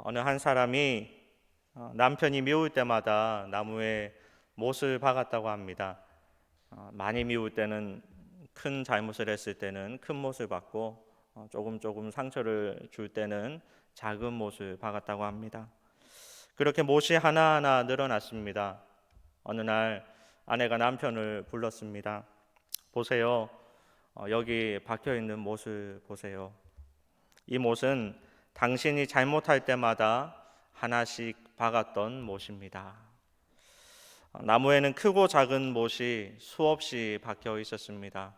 어느 한 사람이 남편이 미울 때마다 나무에 못을 박았다고 합니다. 많이 미울 때는 큰 잘못을 했을 때는 큰 못을 박고 조금 상처를 줄 때는 작은 못을 박았다고 합니다. 그렇게 못이 하나하나 늘어났습니다. 어느 날 아내가 남편을 불렀습니다. 보세요. 여기 박혀 있는 못을 보세요. 이 못은 당신이 잘못할 때마다 하나씩 박았던 못입니다. 나무에는 크고 작은 못이 수없이 박혀 있었습니다.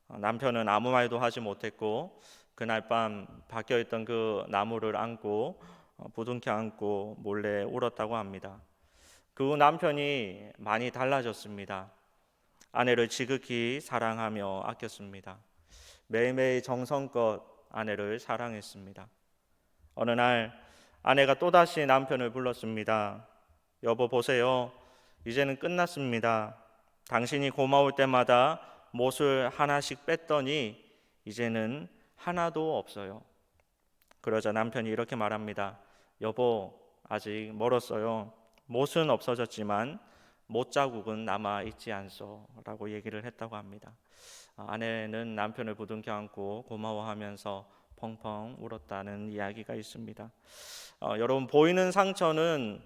남편은 아무 말도 하지 못했고 그날 밤 박혀 있던 그 나무를 안고 부둥켜 안고 몰래 울었다고 합니다. 그 후 남편이 많이 달라졌습니다. 아내를 지극히 사랑하며 아꼈습니다. 매일매일 정성껏 아내를 사랑했습니다. 어느 날 아내가 또다시 남편을 불렀습니다. 여보 보세요. 이제는 끝났습니다. 당신이 고마울 때마다 못을 하나씩 뺐더니 이제는 하나도 없어요. 그러자 남편이 이렇게 말합니다. 여보 아직 멀었어요. 못은 없어졌지만 못자국은 남아 있지 않소 라고 얘기를 했다고 합니다. 아내는 남편을 부둥켜 안고 고마워하면서 펑펑 울었다는 이야기가 있습니다. 여러분 보이는 상처는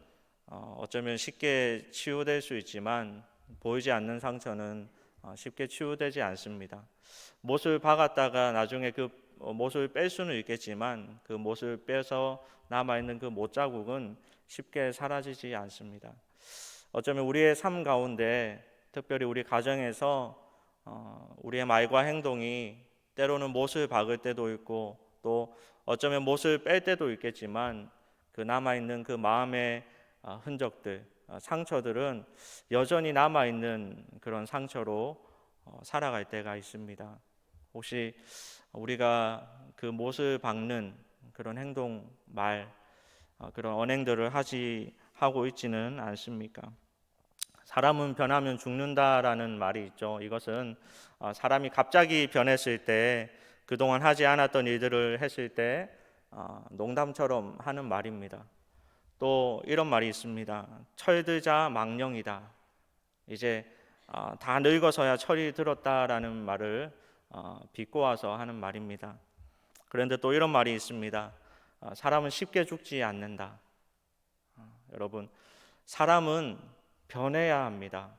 어쩌면 쉽게 치유될 수 있지만 보이지 않는 상처는 쉽게 치유되지 않습니다. 못을 박았다가 나중에 그 못을 뺄 수는 있겠지만 그 못을 빼서 남아있는 그 못자국은 쉽게 사라지지 않습니다. 어쩌면 우리의 삶 가운데 특별히 우리 가정에서 우리의 말과 행동이 때로는 못을 박을 때도 있고 또 어쩌면 못을 뺄 때도 있겠지만 그 남아있는 그 마음의 흔적들, 상처들은 여전히 남아있는 그런 상처로 살아갈 때가 있습니다. 혹시 우리가 그 못을 박는 그런 행동, 말, 그런 언행들을 하고 있지는 않습니까? 사람은 변하면 죽는다라는 말이 있죠. 이것은 사람이 갑자기 변했을 때 그동안 하지 않았던 일들을 했을 때 농담처럼 하는 말입니다. 또 이런 말이 있습니다. 철들자 망령이다. 이제 다 늙어서야 철이 들었다라는 말을 비꼬아서 하는 말입니다. 그런데 또 이런 말이 있습니다. 사람은 쉽게 죽지 않는다. 여러분, 사람은 변해야 합니다.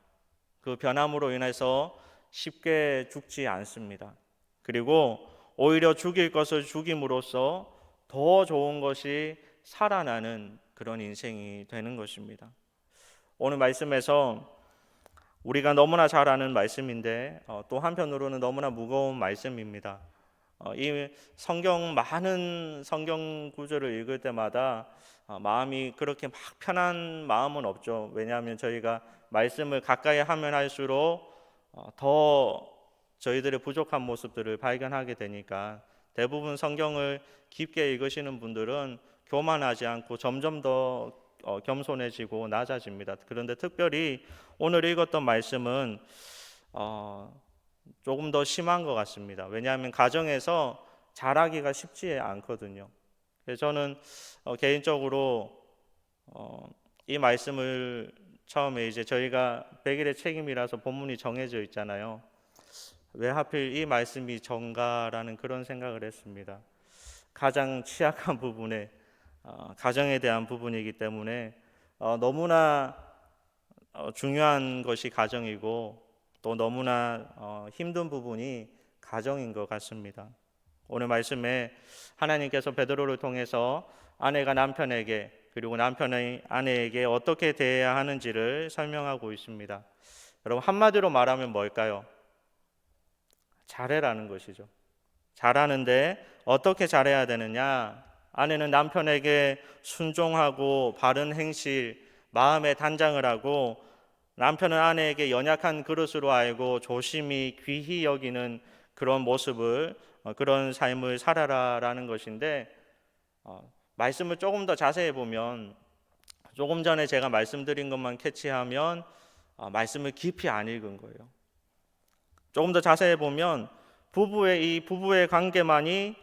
그 변함으로 인해서 쉽게 죽지 않습니다. 그리고 오히려 죽일 것을 죽임으로써 더 좋은 것이 살아나는 그런 인생이 되는 것입니다. 오늘 말씀에서 우리가 너무나 잘 아는 말씀인데 또 한편으로는 너무나 무거운 말씀입니다. 이 많은 성경 구절을 읽을 때마다 마음이 그렇게 막 편한 마음은 없죠. 왜냐하면 저희가 말씀을 가까이 하면 할수록 더 저희들의 부족한 모습들을 발견하게 되니까 대부분 성경을 깊게 읽으시는 분들은 교만하지 않고 점점 더 겸손해지고 낮아집니다. 그런데 특별히 오늘 읽었던 말씀은 조금 더 심한 것 같습니다. 왜냐하면 가정에서 잘하기가 쉽지 않거든요. 그래서 저는 개인적으로 이 말씀을 처음에 이제 저희가 100일의 책임이라서 본문이 정해져 있잖아요. 왜 하필 이 말씀이 전가라는 그런 생각을 했습니다. 가장 취약한 부분에 가정에 대한 부분이기 때문에 너무나 중요한 것이 가정이고 또 너무나 힘든 부분이 가정인 것 같습니다. 오늘 말씀에 하나님께서 베드로를 통해서 아내가 남편에게 그리고 남편의 아내에게 어떻게 대해야 하는지를 설명하고 있습니다. 여러분 한마디로 말하면 뭘까요? 잘해라는 것이죠. 잘하는데 어떻게 잘해야 되느냐? 아내는 남편에게 순종하고 바른 행실, 마음의 단장을 하고 남편은 아내에게 연약한 그릇으로 알고 조심히 귀히 여기는 그런 모습을 그런 삶을 살아라라는 것인데 말씀을 조금 더 자세히 보면 조금 전에 제가 말씀드린 것만 캐치하면 말씀을 깊이 안 읽은 거예요. 조금 더 자세히 보면 이 부부의 관계만이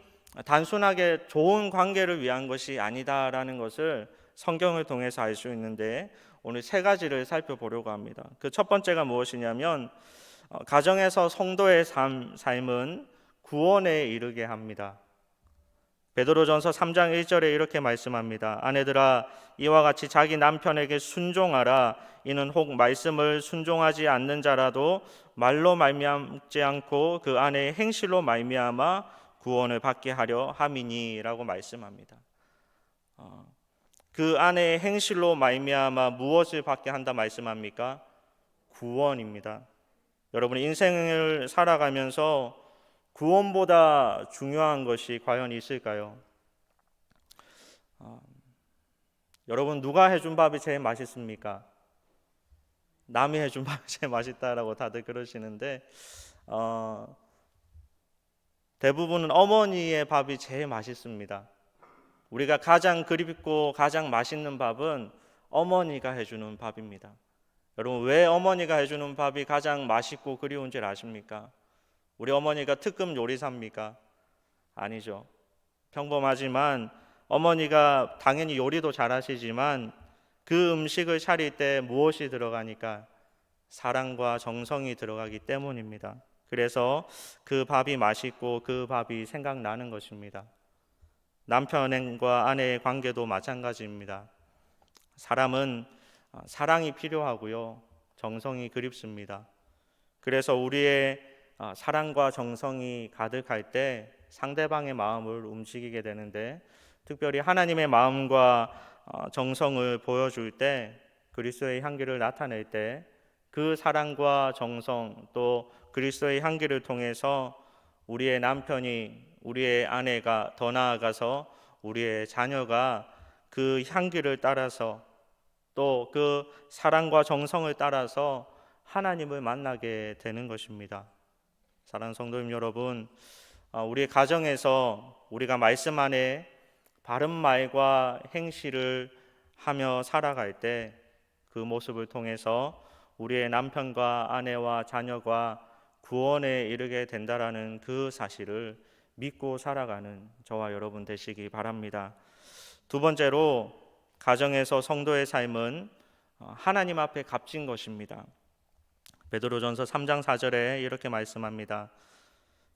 단순하게 좋은 관계를 위한 것이 아니다라는 것을 성경을 통해서 알 수 있는데, 오늘 세 가지를 살펴보려고 합니다. 그 첫 번째가 무엇이냐면 가정에서 성도의 삶은 구원에 이르게 합니다. 베드로전서 3장 1절에 이렇게 말씀합니다. 아내들아 이와 같이 자기 남편에게 순종하라. 이는 혹 말씀을 순종하지 않는 자라도 말로 말미암지 않고 그 아내의 행실로 말미암아 구원을 받게 하려 함이니라고 말씀합니다. 그 아내의 행실로 말미암아 무엇을 받게 한다 말씀합니까? 구원입니다. 여러분 인생을 살아가면서 구원보다 중요한 것이 과연 있을까요? 여러분 누가 해준 밥이 제일 맛있습니까? 남이 해준 밥이 제일 맛있다라고 다들 그러시는데 대부분은 어머니의 밥이 제일 맛있습니다. 우리가 가장 그립고 가장 맛있는 밥은 어머니가 해주는 밥입니다. 여러분 왜 어머니가 해주는 밥이 가장 맛있고 그리운 줄 아십니까? 우리 어머니가 특급 요리사입니까? 아니죠. 평범하지만 어머니가 당연히 요리도 잘하시지만 그 음식을 차릴 때 무엇이 들어가니까? 사랑과 정성이 들어가기 때문입니다. 그래서 그 밥이 맛있고 그 밥이 생각나는 것입니다. 남편과 아내의 관계도 마찬가지입니다. 사람은 사랑이 필요하고요, 정성이 그립습니다. 그래서 우리의 사랑과 정성이 가득할 때 상대방의 마음을 움직이게 되는데, 특별히 하나님의 마음과 정성을 보여줄 때, 그리스도의 향기를 나타낼 때 그 사랑과 정성 또 그리스도의 향기를 통해서 우리의 남편이, 우리의 아내가, 더 나아가서 우리의 자녀가 그 향기를 따라서 또 그 사랑과 정성을 따라서 하나님을 만나게 되는 것입니다. 사랑하는 성도님 여러분, 우리의 가정에서 우리가 말씀 안에 바른 말과 행실을 하며 살아갈 때 그 모습을 통해서 우리의 남편과 아내와 자녀가 구원에 이르게 된다라는 그 사실을 믿고 살아가는 저와 여러분 되시기 바랍니다. 두 번째로 가정에서 성도의 삶은 하나님 앞에 값진 것입니다. 베드로전서 3장 4절에 이렇게 말씀합니다.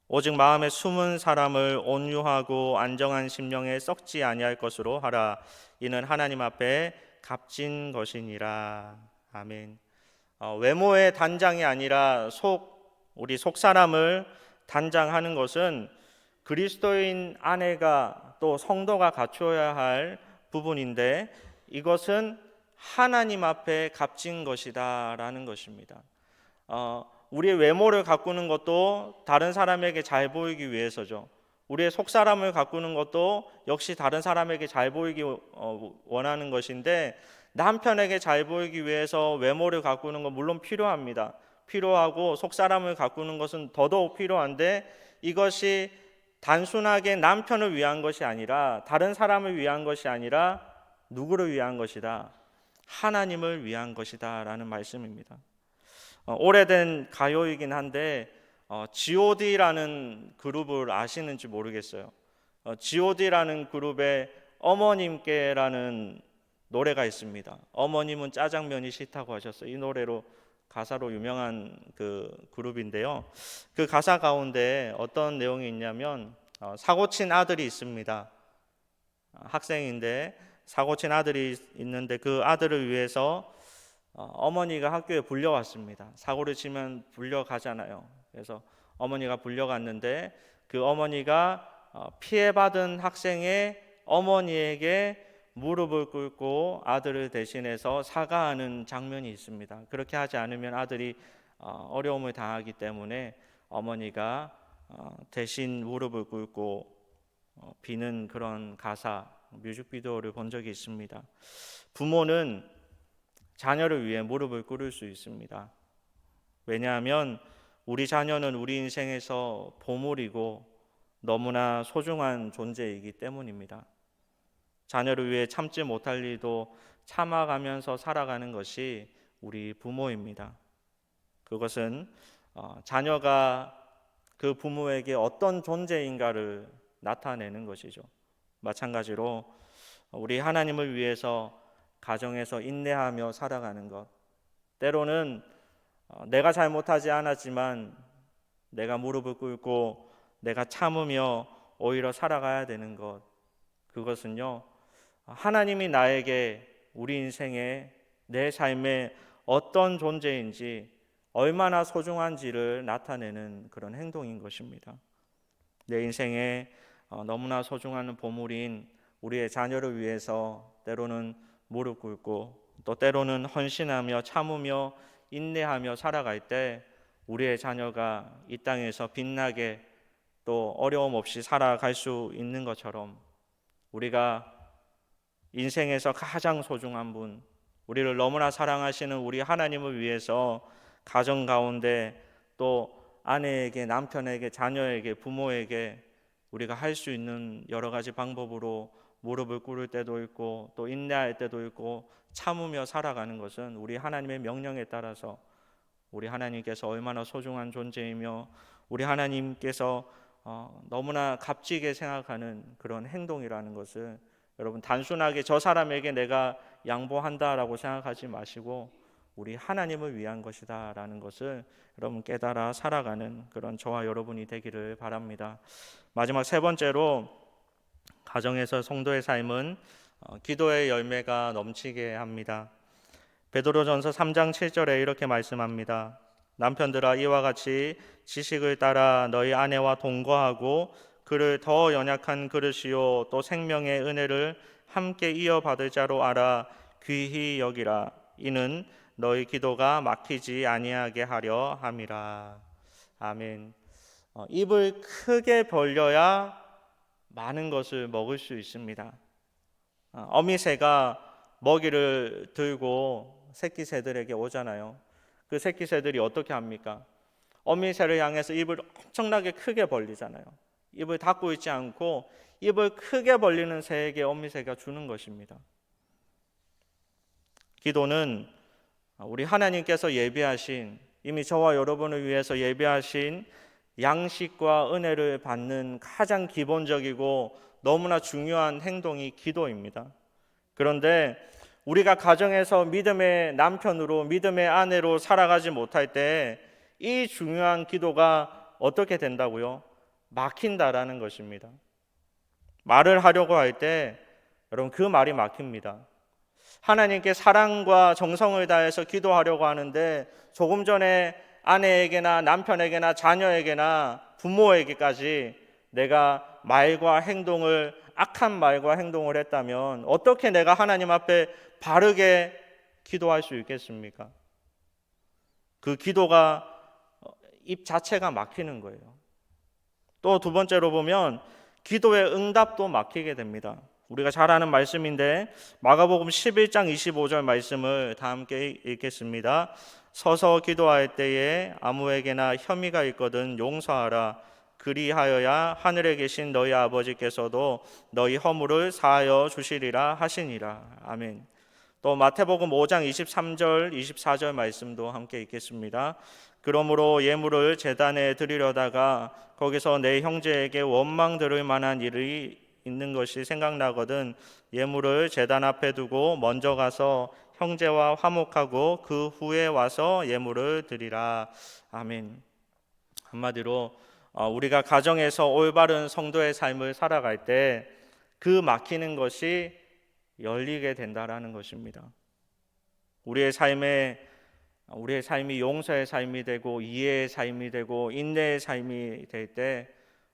오직 마음에 숨은 사람을 온유하고 안정한 심령에 썩지 아니할 것으로 하라. 이는 하나님 앞에 값진 것이니라. 아멘. 외모의 단장이 아니라 우리 속 사람을 단장하는 것은 그리스도인 아내가 또 성도가 갖추어야 할 부분인데, 이것은 하나님 앞에 값진 것이다라는 것입니다. 우리의 외모를 가꾸는 것도 다른 사람에게 잘 보이기 위해서죠. 우리의 속사람을 가꾸는 것도 역시 다른 사람에게 잘 보이기 원하는 것인데, 남편에게 잘 보이기 위해서 외모를 가꾸는 건 물론 필요합니다. 필요하고 속사람을 가꾸는 것은 더더욱 필요한데, 이것이 단순하게 남편을 위한 것이 아니라, 다른 사람을 위한 것이 아니라 누구를 위한 것이다? 하나님을 위한 것이다 라는 말씀입니다. 오래된 가요이긴 한데 G.O.D라는 그룹을 아시는지 모르겠어요. G.O.D라는 그룹의 어머님께라는 노래가 있습니다. 어머님은 짜장면이 싫다고 하셨어요. 이 노래로 가사로 유명한 그 그룹인데요. 그 가사 가운데 어떤 내용이 있냐면 사고친 아들이 있습니다. 학생인데 사고친 아들이 있는데 그 아들을 위해서 어머니가 학교에 불려왔습니다. 사고를 치면 불려가잖아요. 그래서 어머니가 불려갔는데 그 어머니가 피해받은 학생의 어머니에게 무릎을 꿇고 아들을 대신해서 사과하는 장면이 있습니다. 그렇게 하지 않으면 아들이 어려움을 당하기 때문에 어머니가 대신 무릎을 꿇고 비는 그런 가사, 뮤직비디오를 본 적이 있습니다. 부모는 자녀를 위해 무릎을 꿇을 수 있습니다. 왜냐하면 우리 자녀는 우리 인생에서 보물이고 너무나 소중한 존재이기 때문입니다. 자녀를 위해 참지 못할 일도 참아가면서 살아가는 것이 우리 부모입니다. 그것은 자녀가 그 부모에게 어떤 존재인가를 나타내는 것이죠. 마찬가지로 우리 하나님을 위해서 가정에서 인내하며 살아가는 것, 때로는 내가 잘못하지 않았지만 내가 무릎을 꿇고 내가 참으며 오히려 살아가야 되는 것, 그것은요, 하나님이 나에게 우리 인생에 내 삶에 어떤 존재인지 얼마나 소중한지를 나타내는 그런 행동인 것입니다. 내 인생에 너무나 소중한 보물인 우리의 자녀를 위해서 때로는 무릎 꿇고 또 때로는 헌신하며 참으며 인내하며 살아갈 때 우리의 자녀가 이 땅에서 빛나게 또 어려움 없이 살아갈 수 있는 것처럼 우리가 인생에서 가장 소중한 분, 우리를 너무나 사랑하시는 우리 하나님을 위해서 가정 가운데 또 아내에게, 남편에게, 자녀에게, 부모에게 우리가 할 수 있는 여러 가지 방법으로 무릎을 꿇을 때도 있고 또 인내할 때도 있고 참으며 살아가는 것은 우리 하나님의 명령에 따라서 우리 하나님께서 얼마나 소중한 존재이며 우리 하나님께서 너무나 값지게 생각하는 그런 행동이라는 것을 여러분 단순하게 저 사람에게 내가 양보한다라고 생각하지 마시고 우리 하나님을 위한 것이다라는 것을 여러분 깨달아 살아가는 그런 저와 여러분이 되기를 바랍니다. 마지막 세 번째로 가정에서 성도의 삶은 기도의 열매가 넘치게 합니다. 베드로전서 3장 7절에 이렇게 말씀합니다. 남편들아 이와 같이 지식을 따라 너희 아내와 동거하고 그를 더 연약한 그릇이요 또 생명의 은혜를 함께 이어받을 자로 알아 귀히 여기라. 이는 너희 기도가 막히지 아니하게 하려 함이라. 아멘. 입을 크게 벌려야 많은 것을 먹을 수 있습니다. 어미새가 먹이를 들고 새끼 새들에게 오잖아요. 그 새끼 새들이 어떻게 합니까? 어미새를 향해서 입을 엄청나게 크게 벌리잖아요. 입을 닫고 있지 않고 입을 크게 벌리는 새에게 어미새가 주는 것입니다. 기도는 우리 하나님께서 예비하신, 이미 저와 여러분을 위해서 예비하신 양식과 은혜를 받는 가장 기본적이고 너무나 중요한 행동이 기도입니다. 그런데 우리가 가정에서 믿음의 남편으로 믿음의 아내로 살아가지 못할 때 이 중요한 기도가 어떻게 된다고요? 막힌다라는 것입니다. 말을 하려고 할 때 여러분 그 말이 막힙니다. 하나님께 사랑과 정성을 다해서 기도하려고 하는데 조금 전에 아내에게나 남편에게나 자녀에게나 부모에게까지 내가 말과 행동을 악한 말과 행동을 했다면 어떻게 내가 하나님 앞에 바르게 기도할 수 있겠습니까? 그 기도가 입 자체가 막히는 거예요. 또 두 번째로 보면 기도의 응답도 막히게 됩니다. 우리가 잘 아는 말씀인데 마가복음 11장 25절 말씀을 다 함께 읽겠습니다. 서서 기도할 때에 아무에게나 혐의가 있거든 용서하라. 그리하여야 하늘에 계신 너희 아버지께서도 너희 허물을 사하여 주시리라 하시니라. 아멘. 또 마태복음 5장 23절 24절 말씀도 함께 읽겠습니다. 그러므로 예물을 제단에 드리려다가 거기서 내 형제에게 원망 들을 만한 일이 있는 것이 생각나거든 예물을 제단 앞에 두고 먼저 가서 형제와 화목하고 그 후에 와서 예물을 드리라. 아멘. 한마디로 우리가 가정에서 올바른 성도의 삶을 살아갈 때 그 막히는 것이 열리게 된다라는 것입니다. 우리의 삶이 용서의 삶이 되고 이해의 삶이 되고 인내의 삶이 될 때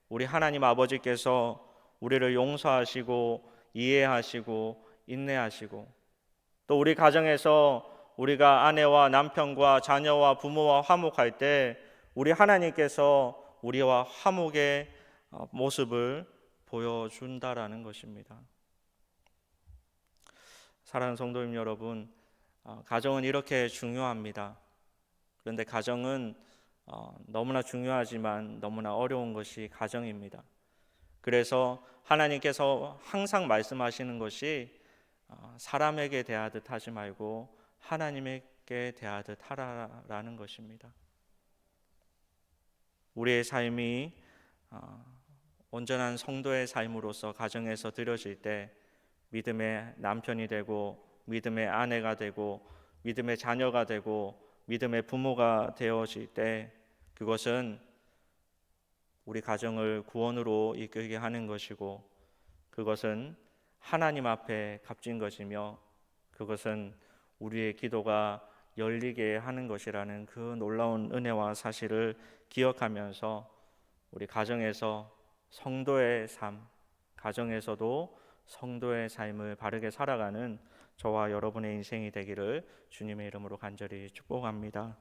우리 하나님 아버지께서 우리를 용서하시고 이해하시고 인내하시고 또 우리 가정에서 우리가 아내와 남편과 자녀와 부모와 화목할 때 우리 하나님께서 우리와 화목의 모습을 보여준다라는 것입니다. 사랑하는 성도님 여러분, 가정은 이렇게 중요합니다. 그런데 가정은 너무나 중요하지만 너무나 어려운 것이 가정입니다. 그래서 하나님께서 항상 말씀하시는 것이 사람에게 대하듯 하지 말고 하나님에게 대하듯 하라라는 것입니다. 우리의 삶이 온전한 성도의 삶으로서 가정에서 드려질 때 믿음의 남편이 되고 믿음의 아내가 되고 믿음의 자녀가 되고 믿음의 부모가 되어질 때 그것은 우리 가정을 구원으로 이끌게 하는 것이고 그것은 하나님 앞에 값진 것이며 그것은 우리의 기도가 열리게 하는 것이라는 그 놀라운 은혜와 사실을 기억하면서 우리 가정에서 성도의 삶, 가정에서도 성도의 삶을 바르게 살아가는 저와 여러분의 인생이 되기를 주님의 이름으로 간절히 축복합니다.